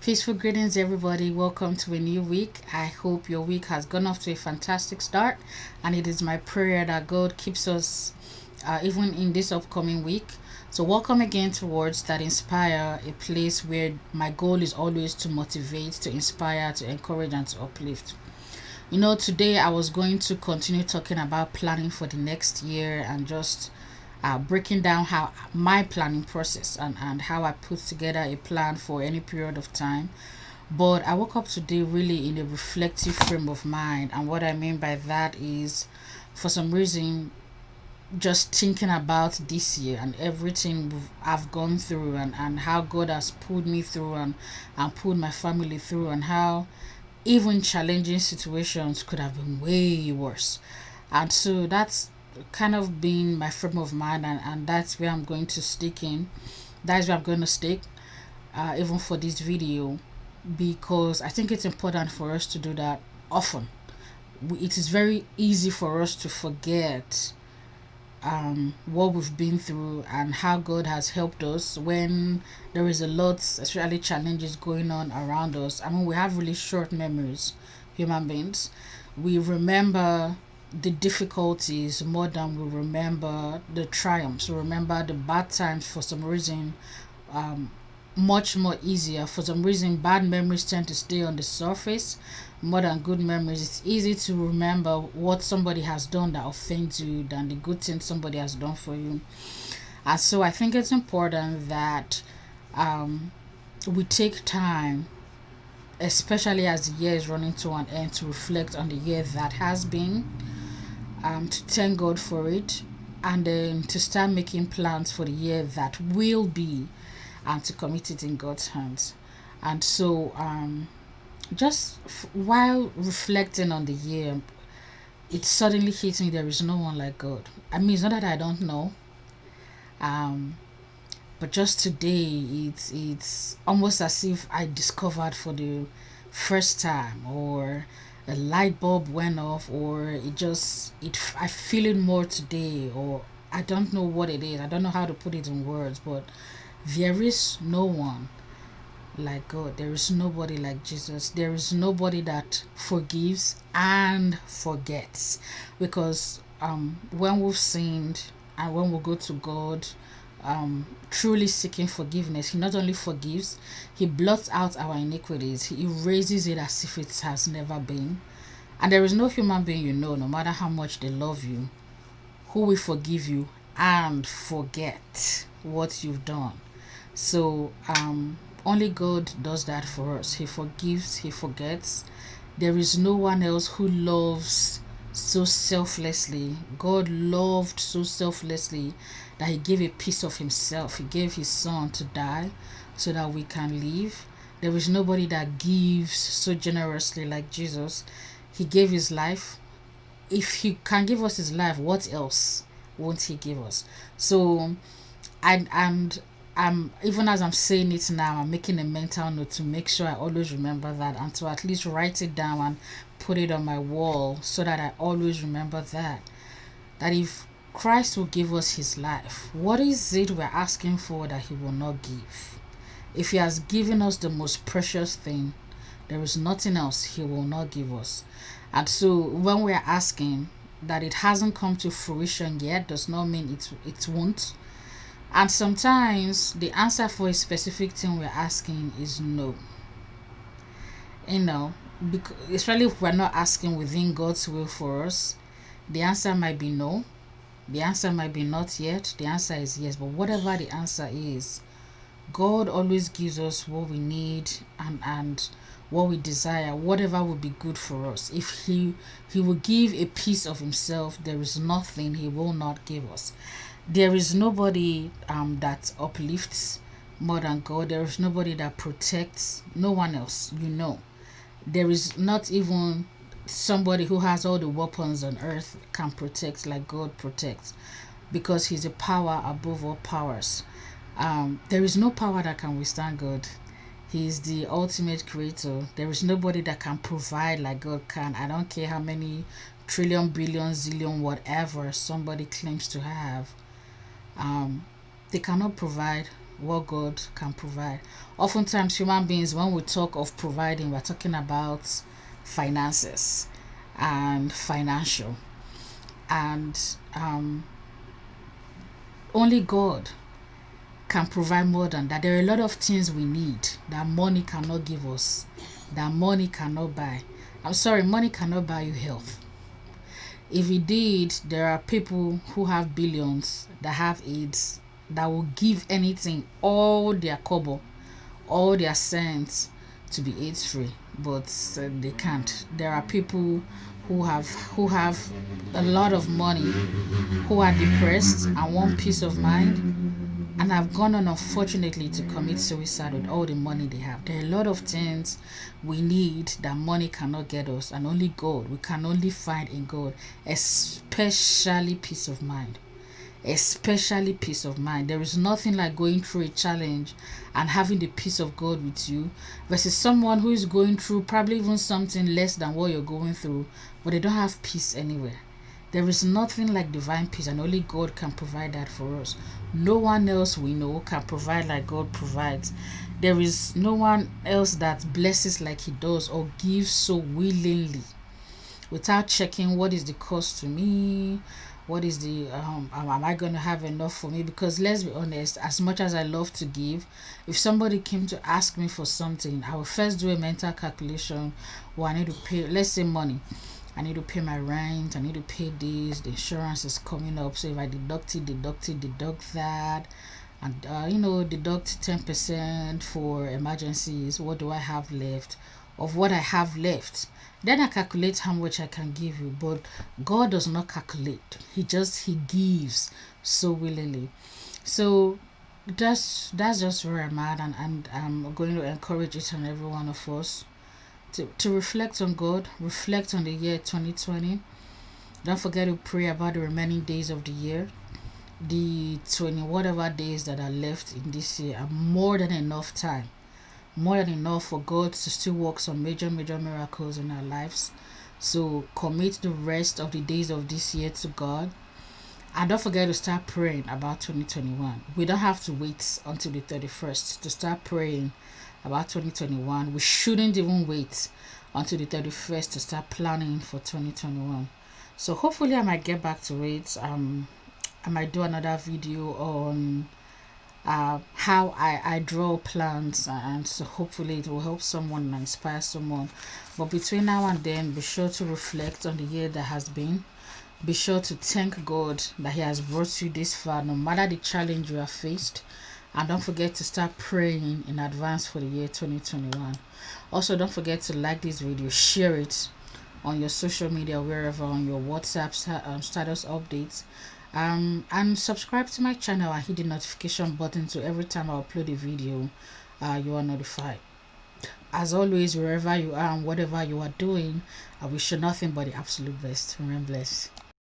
Peaceful greetings, everybody. Welcome to a new week. I hope your week has gone off to a fantastic start, and it is my prayer that God keeps us even in this upcoming week. So, welcome again to Words That Inspire, a place where my goal is always to motivate, to inspire, to encourage, and to uplift. Today I was going to continue talking about planning for the next year and just breaking down how my planning process and how I put together a plan for any period of time. But I woke up today really in a reflective frame of mind. And what I mean by that is, for some reason, just thinking about this year and everything I've gone through and how God has pulled me through and pulled my family through, and how even challenging situations could have been way worse. And so that's kind of been my frame of mind, and that's where I'm going to stick in. That's where I'm going to stick, even for this video, because I think it's important for us to do that often. It is very easy for us to forget what we've been through and how God has helped us when there is a lot, especially challenges going on around us. I mean, we have really short memories, human beings. We remember the difficulties more than we remember the triumphs. We remember the bad times for some reason much more easier. For some reason, bad memories tend to stay on the surface more than good memories. It's easy to remember what somebody has done that offends you than the good thing somebody has done for you. And so I think it's important that um, we take time, especially as the year is running to an end, to reflect on the year that has been, to thank God for it, and then to start making plans for the year that will be, and to commit it in God's hands. And so, just while reflecting on the year, it suddenly hit me there is no one like God. I mean, it's not that I don't know, um, but just today, it's almost as if I discovered for the first time, or a light bulb went off, or I feel it more today, or I don't know what it is. I don't know how to put it in words, but there is no one like God. There is nobody like Jesus. There is nobody that forgives and forgets. Because when we've sinned and when we go to God, truly seeking forgiveness, He not only forgives, He blots out our iniquities, He erases it as if it has never been. And there is no human being no matter how much they love you, who will forgive you and forget what you've done. So only God does that for us. He forgives, He forgets. There is no one else who loves so selflessly. God loved so selflessly that He gave a piece of Himself. He gave His Son to die so that we can live. There is nobody that gives so generously like Jesus. He gave His life. If He can give us His life, what else won't He give us? So, and I'm, even as I'm saying it now, I'm making a mental note to make sure I always remember that, and to at least write it down and put it on my wall so that I always remember that if Christ will give us His life, what is it we're asking for that He will not give? If He has given us the most precious thing, there is nothing else He will not give us. And so when we're asking that it hasn't come to fruition yet, does not mean it won't. And sometimes the answer for a specific thing we're asking is no. You know, because, especially if we're not asking within God's will for us, the answer might be no. The answer might be not yet. The answer is yes. But whatever the answer is, God always gives us what we need and what we desire, whatever will be good for us. If He will give a piece of Himself, there is nothing He will not give us. There is nobody that uplifts more than God. There is nobody that protects. No one else. There is not even somebody who has all the weapons on earth can protect like God protects, because He's a power above all powers. There is no power that can withstand God. He is the ultimate creator. There is nobody that can provide like God can. I don't care how many trillion, billion, zillion, whatever somebody claims to have. They cannot provide what God can provide. Oftentimes, human beings, when we talk of providing, we're talking about finances and financial, and only God can provide more than that. There are a lot of things we need that money cannot give us, that money cannot buy. I'm sorry, money cannot buy you health. If it did, there are people who have billions that have AIDS that will give anything, all their kobo, all their cents, to be AIDS free, but they can't. There are people who have a lot of money, who are depressed and want peace of mind, and have gone on, unfortunately, to commit suicide with all the money they have. There are a lot of things we need that money cannot get us, and only God, we can only find in God, especially peace of mind. Especially peace of mind. There is nothing like going through a challenge and having the peace of God with you versus someone who is going through probably even something less than what you're going through, but they don't have peace anywhere. There is nothing like divine peace, and only God can provide that for us. No one else we know can provide like God provides. There is no one else that blesses like He does or gives so willingly without checking what is the cost to me, what is the am I going to have enough for me. Because let's be honest, as much as I love to give, if somebody came to ask me for something, I will first do a mental calculation. Well, I need to pay, let's say money, I need to pay my rent, I need to pay this, the insurance is coming up, so if I deduct that, and deduct 10% for emergencies, what do I have left? Of what I have left, then I calculate how much I can give you. But God does not calculate, he gives so willingly. So that's just where I'm at, and I'm going to encourage each and every one of us to reflect on God, reflect on the year 2020. Don't forget to pray about the remaining days of the year. The 20 whatever days that are left in this year are more than enough time, more than enough for God to still work some major miracles in our lives. So commit the rest of the days of this year to God, and don't forget to start praying about 2021. We don't have to wait until the 31st to start praying about 2021. We shouldn't even wait until the 31st to start planning for 2021. So hopefully I might get back to it. I might do another video on how I draw plans, and so hopefully it will help someone and inspire someone. But between now and then, be sure to reflect on the year that has been. Be sure to thank God that He has brought you this far, no matter the challenge you have faced. And don't forget to start praying in advance for the year 2021. Also, don't forget to like this video, share it on your social media, wherever, on your WhatsApp status updates, and subscribe to my channel and hit the notification button so every time I upload a video, you are notified. As always, wherever you are and whatever you are doing, I wish you nothing but the absolute best. Remain blessed.